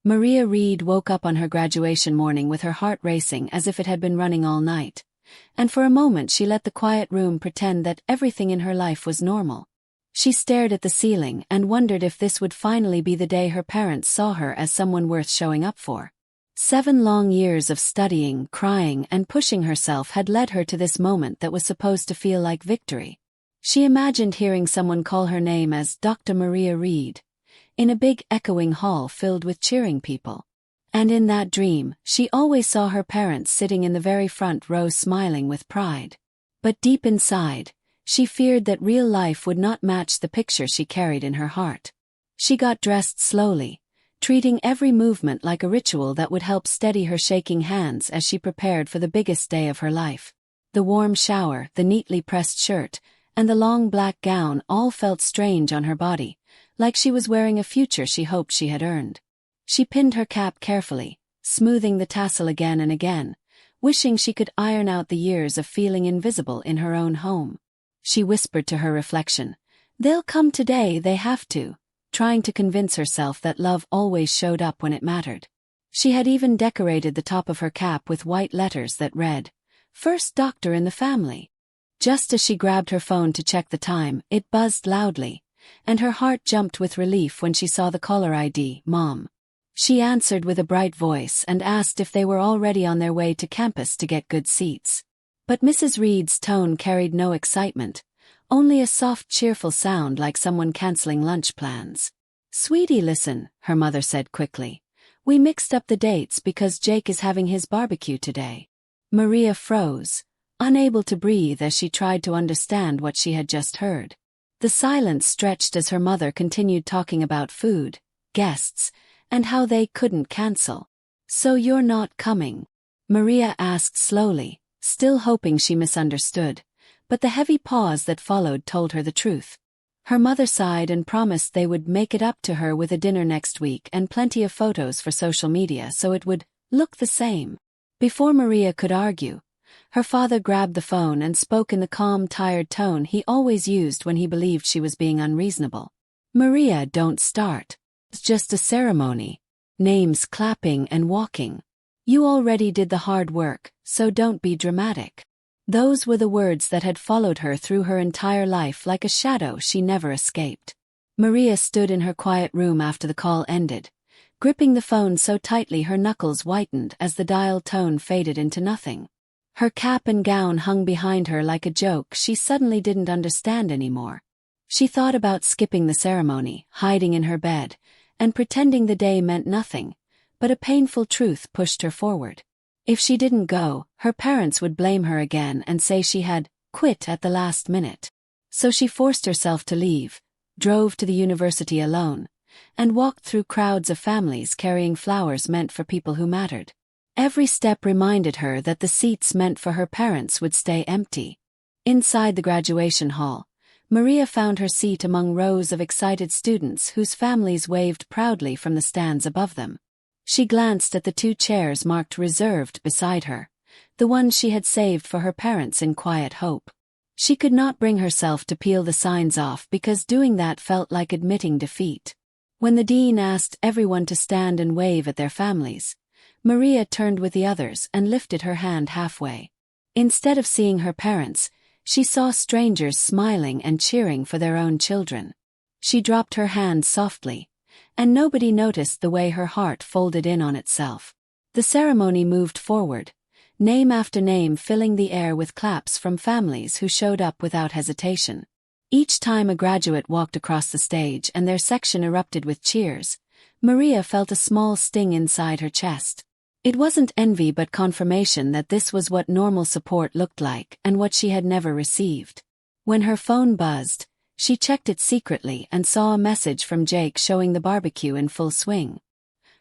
Maria Reed woke up on her graduation morning with her heart racing as if it had been running all night. And for a moment she let the quiet room pretend that everything in her life was normal. She stared at the ceiling and wondered if this would finally be the day her parents saw her as someone worth showing up for. 7 long years of studying, crying, and pushing herself had led her to this moment that was supposed to feel like victory. She imagined hearing someone call her name as Dr. Maria Reed, in a big echoing hall filled with cheering people. And in that dream, she always saw her parents sitting in the very front row smiling with pride. But deep inside, she feared that real life would not match the picture she carried in her heart. She got dressed slowly, treating every movement like a ritual that would help steady her shaking hands as she prepared for the biggest day of her life. The warm shower, the neatly pressed shirt, and the long black gown all felt strange on her body, like she was wearing a future she hoped she had earned. She pinned her cap carefully, smoothing the tassel again and again, wishing she could iron out the years of feeling invisible in her own home. She whispered to her reflection, "They'll come today, they have to," trying to convince herself that love always showed up when it mattered. She had even decorated the top of her cap with white letters that read, "First doctor in the family." Just as she grabbed her phone to check the time, it buzzed loudly, and her heart jumped with relief when she saw the caller ID, Mom. She answered with a bright voice and asked if they were already on their way to campus to get good seats. But Mrs. Reed's tone carried no excitement, only a soft, cheerful sound like someone canceling lunch plans. "Sweetie, listen," her mother said quickly. "We mixed up the dates because Jake is having his barbecue today." Maria froze, unable to breathe as she tried to understand what she had just heard. The silence stretched as her mother continued talking about food, guests, and how they couldn't cancel. "So you're not coming?" Maria asked slowly, still hoping she misunderstood, but the heavy pause that followed told her the truth. Her mother sighed and promised they would make it up to her with a dinner next week and plenty of photos for social media so it would look the same. Before Maria could argue, her father grabbed the phone and spoke in the calm, tired tone he always used when he believed she was being unreasonable. "Maria, don't start. It's just a ceremony. Names, clapping, and walking. You already did the hard work, so don't be dramatic." Those were the words that had followed her through her entire life like a shadow she never escaped. Maria stood in her quiet room after the call ended, gripping the phone so tightly her knuckles whitened as the dial tone faded into nothing. Her cap and gown hung behind her like a joke she suddenly didn't understand anymore. She thought about skipping the ceremony, hiding in her bed, and pretending the day meant nothing, but a painful truth pushed her forward. If she didn't go, her parents would blame her again and say she had quit at the last minute. So she forced herself to leave, drove to the university alone, and walked through crowds of families carrying flowers meant for people who mattered. Every step reminded her that the seats meant for her parents would stay empty. Inside the graduation hall, Maria found her seat among rows of excited students whose families waved proudly from the stands above them. She glanced at the 2 chairs marked reserved beside her, the ones she had saved for her parents in quiet hope. She could not bring herself to peel the signs off because doing that felt like admitting defeat. When the dean asked everyone to stand and wave at their families, Maria turned with the others and lifted her hand halfway. Instead of seeing her parents, she saw strangers smiling and cheering for their own children. She dropped her hand softly, and nobody noticed the way her heart folded in on itself. The ceremony moved forward, name after name filling the air with claps from families who showed up without hesitation. Each time a graduate walked across the stage and their section erupted with cheers, Maria felt a small sting inside her chest. It wasn't envy but confirmation that this was what normal support looked like and what she had never received. When her phone buzzed, she checked it secretly and saw a message from Jake showing the barbecue in full swing.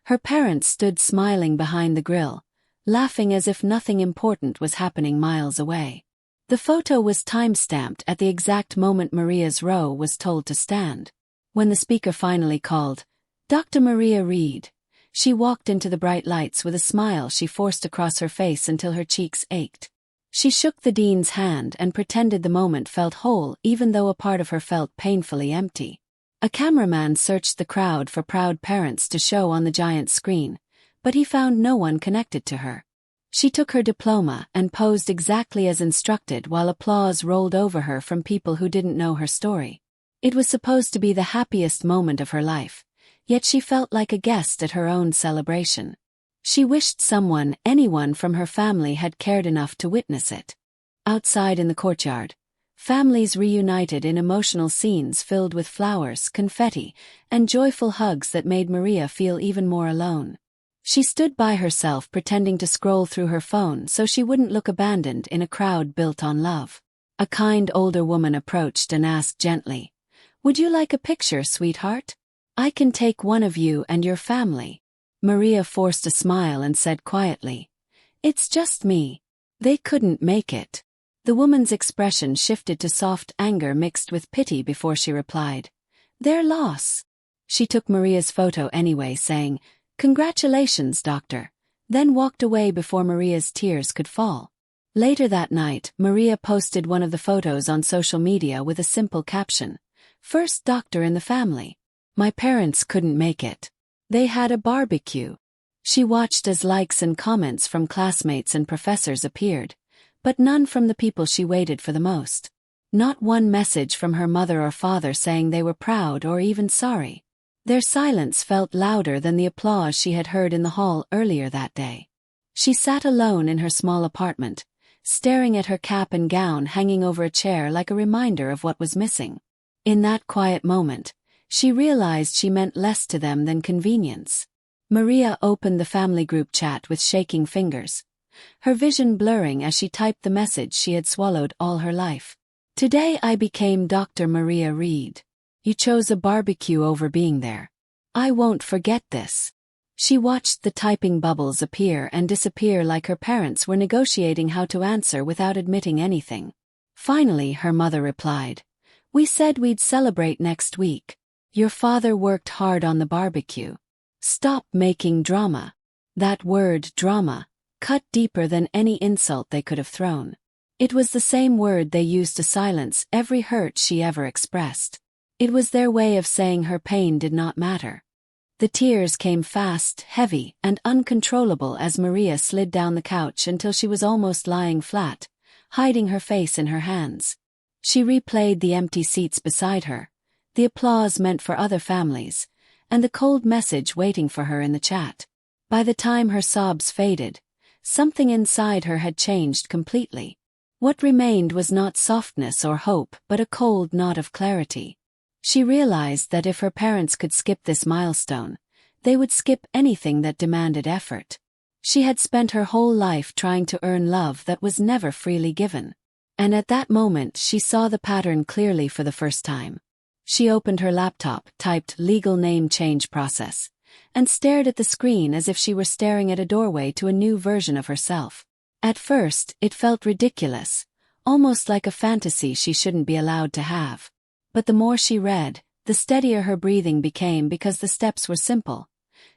Her parents stood smiling behind the grill, laughing as if nothing important was happening miles away. The photo was time-stamped at the exact moment Maria's row was told to stand. When the speaker finally called, "Dr. Maria Reed," she walked into the bright lights with a smile she forced across her face until her cheeks ached. She shook the dean's hand and pretended the moment felt whole even though a part of her felt painfully empty. A cameraman searched the crowd for proud parents to show on the giant screen, but he found no one connected to her. She took her diploma and posed exactly as instructed while applause rolled over her from people who didn't know her story. It was supposed to be the happiest moment of her life, yet she felt like a guest at her own celebration. She wished someone, anyone from her family had cared enough to witness it. Outside in the courtyard, families reunited in emotional scenes filled with flowers, confetti, and joyful hugs that made Maria feel even more alone. She stood by herself pretending to scroll through her phone so she wouldn't look abandoned in a crowd built on love. A kind older woman approached and asked gently, "Would you like a picture, sweetheart? I can take one of you and your family." Maria forced a smile and said quietly, "It's just me. They couldn't make it." The woman's expression shifted to soft anger mixed with pity before she replied, "Their loss." She took Maria's photo anyway, saying, "Congratulations, doctor," then walked away before Maria's tears could fall. Later that night, Maria posted one of the photos on social media with a simple caption, "First doctor in the family. My parents couldn't make it. They had a barbecue." She watched as likes and comments from classmates and professors appeared, but none from the people she waited for the most. Not one message from her mother or father saying they were proud or even sorry. Their silence felt louder than the applause she had heard in the hall earlier that day. She sat alone in her small apartment, staring at her cap and gown hanging over a chair like a reminder of what was missing. In that quiet moment, she realized she meant less to them than convenience. Maria opened the family group chat with shaking fingers, her vision blurring as she typed the message she had swallowed all her life. "Today I became Dr. Maria Reed. You chose a barbecue over being there. I won't forget this." She watched the typing bubbles appear and disappear like her parents were negotiating how to answer without admitting anything. Finally, her mother replied, "We said we'd celebrate next week. Your father worked hard on the barbecue. Stop making drama." That word, drama, cut deeper than any insult they could have thrown. It was the same word they used to silence every hurt she ever expressed. It was their way of saying her pain did not matter. The tears came fast, heavy, and uncontrollable as Maria slid down the couch until she was almost lying flat, hiding her face in her hands. She replayed the empty seats beside her, the applause meant for other families, and the cold message waiting for her in the chat. By the time her sobs faded, something inside her had changed completely. What remained was not softness or hope but a cold knot of clarity. She realized that if her parents could skip this milestone, they would skip anything that demanded effort. She had spent her whole life trying to earn love that was never freely given. And at that moment she saw the pattern clearly for the first time. She opened her laptop, typed "legal name change process," and stared at the screen as if she were staring at a doorway to a new version of herself. At first, it felt ridiculous, almost like a fantasy she shouldn't be allowed to have. But the more she read, the steadier her breathing became because the steps were simple.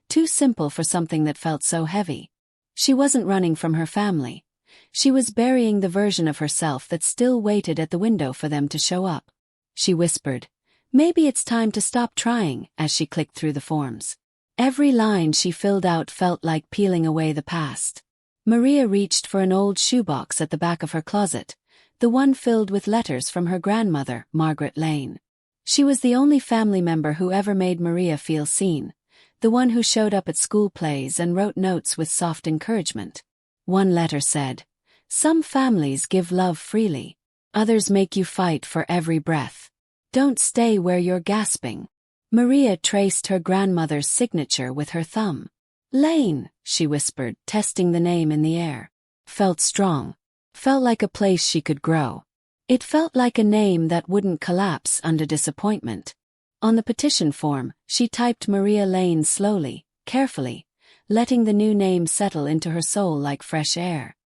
Too simple for something that felt so heavy. She wasn't running from her family. She was burying the version of herself that still waited at the window for them to show up. She whispered, "Maybe it's time to stop trying," as she clicked through the forms. Every line she filled out felt like peeling away the past. Maria reached for an old shoebox at the back of her closet, the one filled with letters from her grandmother, Margaret Lane. She was the only family member who ever made Maria feel seen, the one who showed up at school plays and wrote notes with soft encouragement. One letter said, "Some families give love freely. Others make you fight for every breath. Don't stay where you're gasping." Maria traced her grandmother's signature with her thumb. "Lane," she whispered, testing the name in the air. Felt strong. Felt like a place she could grow. It felt like a name that wouldn't collapse under disappointment. On the petition form, she typed Maria Lane slowly, carefully, letting the new name settle into her soul like fresh air.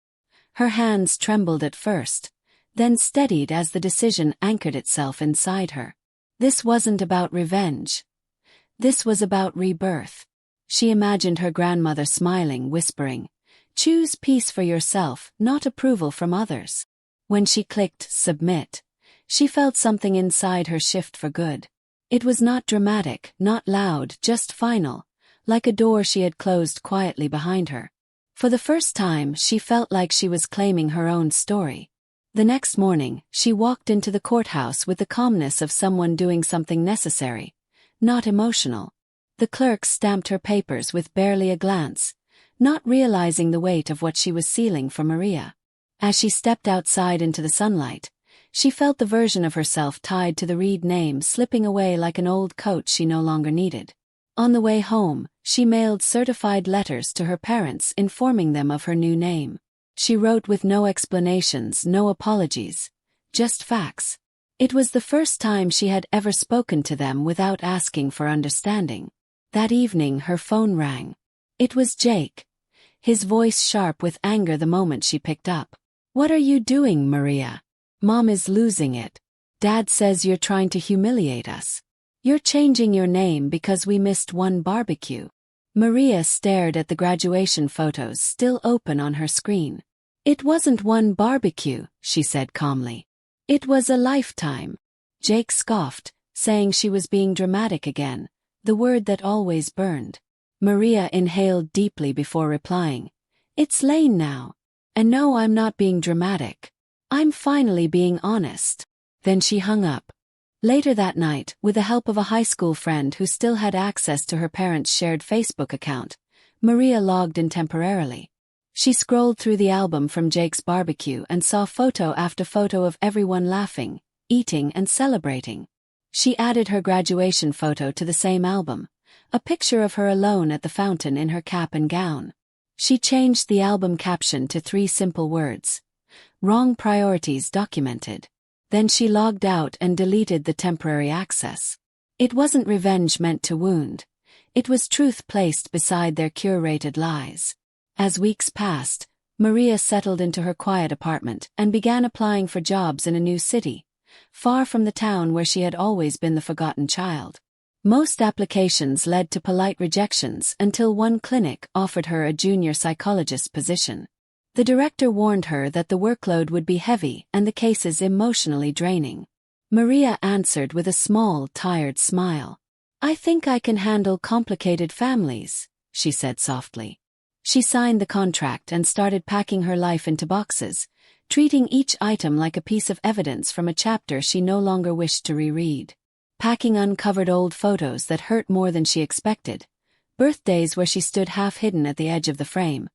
Her hands trembled at first, then steadied as the decision anchored itself inside her. This wasn't about revenge. This was about rebirth. She imagined her grandmother smiling, whispering, "Choose peace for yourself, not approval from others." When she clicked submit, she felt something inside her shift for good. It was not dramatic, not loud, just final, like a door she had closed quietly behind her. For the first time, she felt like she was claiming her own story. The next morning, she walked into the courthouse with the calmness of someone doing something necessary, not emotional. The clerk stamped her papers with barely a glance, not realizing the weight of what she was sealing for Maria. As she stepped outside into the sunlight, she felt the version of herself tied to the Reed name slipping away like an old coat she no longer needed. On the way home, she mailed certified letters to her parents informing them of her new name. She wrote with no explanations, no apologies, just facts. It was the first time she had ever spoken to them without asking for understanding. That evening her phone rang. It was Jake, his voice sharp with anger the moment she picked up. "What are you doing, Maria? Mom is losing it. Dad says you're trying to humiliate us. You're changing your name because we missed one barbecue." Maria stared at the graduation photos still open on her screen. "It wasn't one barbecue," she said calmly. "It was a lifetime." Jake scoffed, saying she was being dramatic again, the word that always burned. Maria inhaled deeply before replying. "It's Lane now. And no, I'm not being dramatic. I'm finally being honest." Then she hung up. Later that night, with the help of a high school friend who still had access to her parents' shared Facebook account, Maria logged in temporarily. She scrolled through the album from Jake's barbecue and saw photo after photo of everyone laughing, eating and celebrating. She added her graduation photo to the same album, a picture of her alone at the fountain in her cap and gown. She changed the album caption to 3 simple words: "Wrong priorities documented." Then she logged out and deleted the temporary access. It wasn't revenge meant to wound. It was truth placed beside their curated lies. As weeks passed, Maria settled into her quiet apartment and began applying for jobs in a new city, far from the town where she had always been the forgotten child. Most applications led to polite rejections until one clinic offered her a junior psychologist position. The director warned her that the workload would be heavy and the cases emotionally draining. Maria answered with a small, tired smile. "I think I can handle complicated families," she said softly. She signed the contract and started packing her life into boxes, treating each item like a piece of evidence from a chapter she no longer wished to reread. Packing uncovered old photos that hurt more than she expected, birthdays where she stood half hidden at the edge of the frame,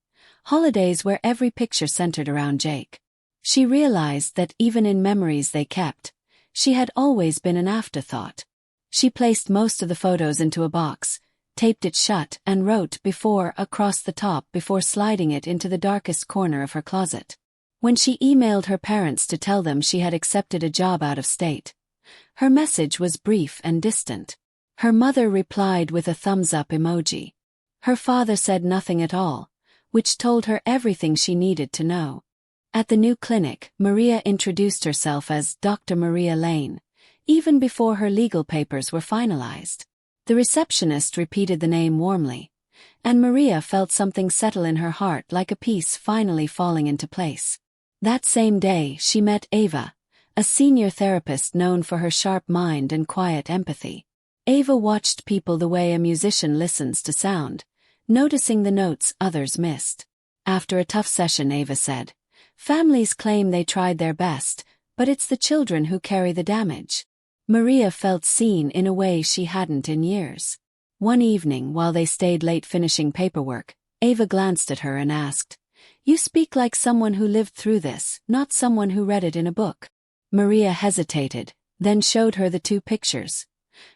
holidays where every picture centered around Jake. She realized that even in memories they kept, she had always been an afterthought. She placed most of the photos into a box, taped it shut, and wrote "before" across the top before sliding it into the darkest corner of her closet. When she emailed her parents to tell them she had accepted a job out of state, her message was brief and distant. Her mother replied with a thumbs-up emoji. Her father said nothing at all, which told her everything she needed to know. At the new clinic, Maria introduced herself as Dr. Maria Lane, even before her legal papers were finalized. The receptionist repeated the name warmly, and Maria felt something settle in her heart like a piece finally falling into place. That same day, she met Ava, a senior therapist known for her sharp mind and quiet empathy. Ava watched people the way a musician listens to sound, noticing the notes others missed. After a tough session, Ava said, "Families claim they tried their best, but it's the children who carry the damage." Maria felt seen in a way she hadn't in years. One evening, while they stayed late finishing paperwork, Ava glanced at her and asked, "You speak like someone who lived through this, not someone who read it in a book." Maria hesitated, then showed her the 2 pictures.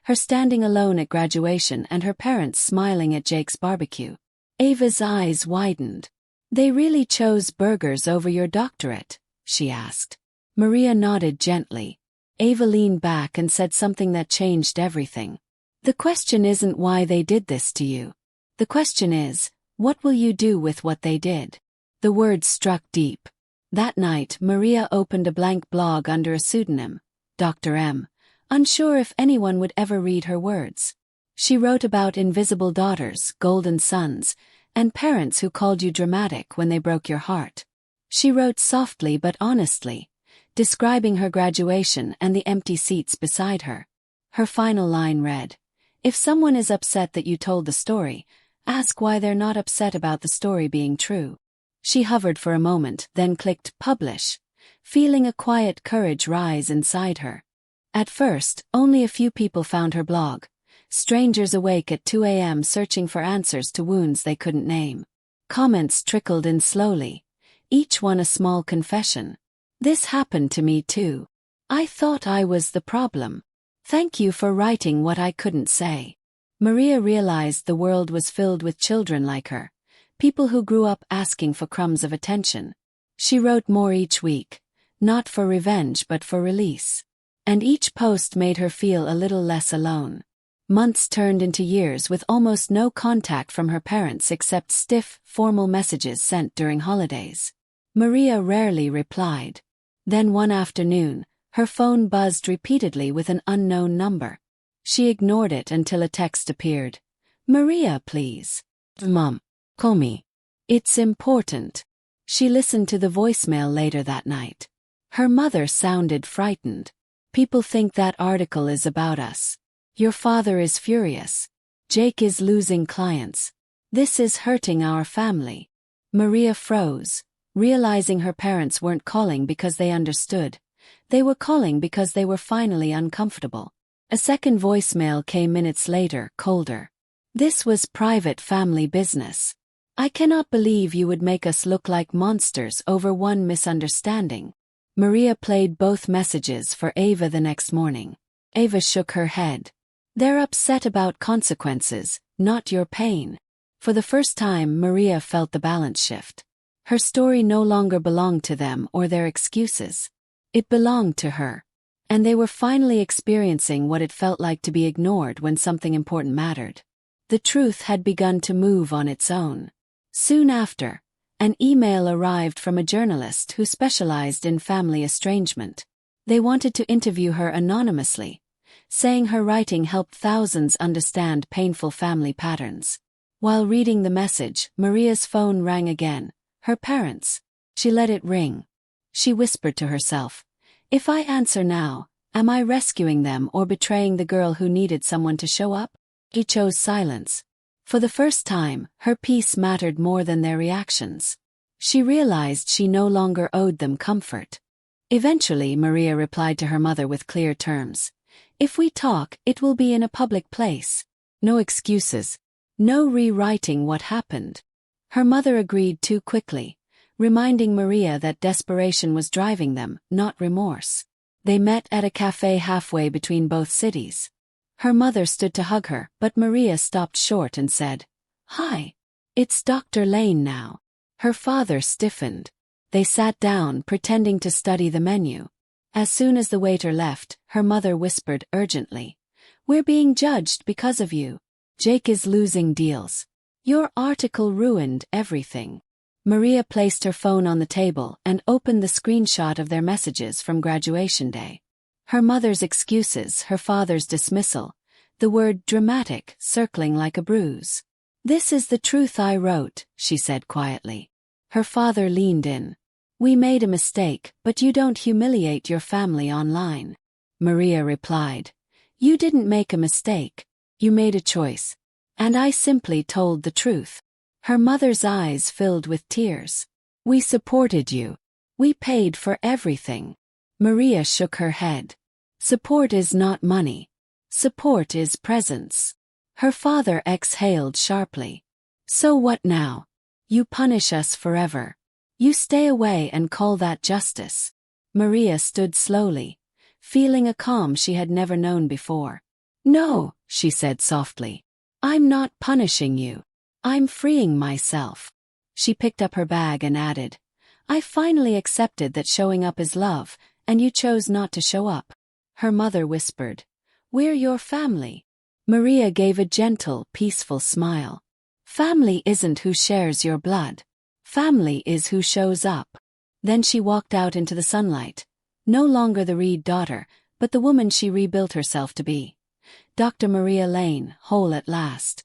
Her standing alone at graduation and her parents smiling at Jake's barbecue. Ava's eyes widened. "They really chose burgers over your doctorate?" she asked. Maria nodded gently. Ava leaned back and said something that changed everything. "The question isn't why they did this to you. The question is, what will you do with what they did?" The words struck deep. That night, Maria opened a blank blog under a pseudonym, Dr. M, unsure if anyone would ever read her words. She wrote about invisible daughters, golden sons, and parents who called you dramatic when they broke your heart. She wrote softly but honestly, describing her graduation and the empty seats beside her. Her final line read, "If someone is upset that you told the story, ask why they're not upset about the story being true." She hovered for a moment, then clicked publish, feeling a quiet courage rise inside her. At first, only a few people found her blog, strangers awake at 2 a.m. searching for answers to wounds they couldn't name. Comments trickled in slowly, each one a small confession. "This happened to me too. I thought I was the problem. Thank you for writing what I couldn't say." Maria realized the world was filled with children like her, people who grew up asking for crumbs of attention. She wrote more each week, not for revenge but for release. And each post made her feel a little less alone. Months turned into years with almost no contact from her parents except stiff, formal messages sent during holidays. Maria rarely replied. Then one afternoon, her phone buzzed repeatedly with an unknown number. She ignored it until a text appeared. "Maria, please. Mom, call me. It's important." She listened to the voicemail later that night. Her mother sounded frightened. "People think that article is about us. Your father is furious. Jake is losing clients. This is hurting our family." Maria froze, realizing her parents weren't calling because they understood. They were calling because they were finally uncomfortable. A second voicemail came minutes later, colder. "This was private family business. I cannot believe you would make us look like monsters over one misunderstanding." Maria played both messages for Ava the next morning. Ava shook her head. "They're upset about consequences, not your pain." For the first time, Maria felt the balance shift. Her story no longer belonged to them or their excuses. It belonged to her. And they were finally experiencing what it felt like to be ignored when something important mattered. The truth had begun to move on its own. Soon after, an email arrived from a journalist who specialized in family estrangement. They wanted to interview her anonymously, saying her writing helped thousands understand painful family patterns. While reading the message, Maria's phone rang again. Her parents. She let it ring. She whispered to herself, "If I answer now, am I rescuing them or betraying the girl who needed someone to show up?" She chose silence. For the first time, her peace mattered more than their reactions. She realized she no longer owed them comfort. Eventually, Maria replied to her mother with clear terms. "If we talk, it will be in a public place. No excuses. No rewriting what happened." Her mother agreed too quickly, reminding Maria that desperation was driving them, not remorse. They met at a cafe halfway between both cities. Her mother stood to hug her, but Maria stopped short and said, "Hi. It's Dr. Lane now." Her father stiffened. They sat down, pretending to study the menu. As soon as the waiter left, her mother whispered urgently, "We're being judged because of you. Jake is losing deals. Your article ruined everything." Maria placed her phone on the table and opened the screenshot of their messages from graduation day. Her mother's excuses, her father's dismissal, the word dramatic circling like a bruise. "This is the truth I wrote," she said quietly. Her father leaned in. "We made a mistake, but you don't humiliate your family online." Maria replied, "You didn't make a mistake. You made a choice. And I simply told the truth." Her mother's eyes filled with tears. "We supported you. We paid for everything." Maria shook her head. "Support is not money. Support is presence." Her father exhaled sharply. "So what now? You punish us forever. You stay away and call that justice." Maria stood slowly, feeling a calm she had never known before. "No," she said softly. "I'm not punishing you. I'm freeing myself." She picked up her bag and added, "I finally accepted that showing up is love, and you chose not to show up." Her mother whispered, "We're your family." Maria gave a gentle, peaceful smile. "Family isn't who shares your blood. Family is who shows up." Then she walked out into the sunlight, no longer the Reed daughter, but the woman she rebuilt herself to be. Dr. Maria Lane, whole at last.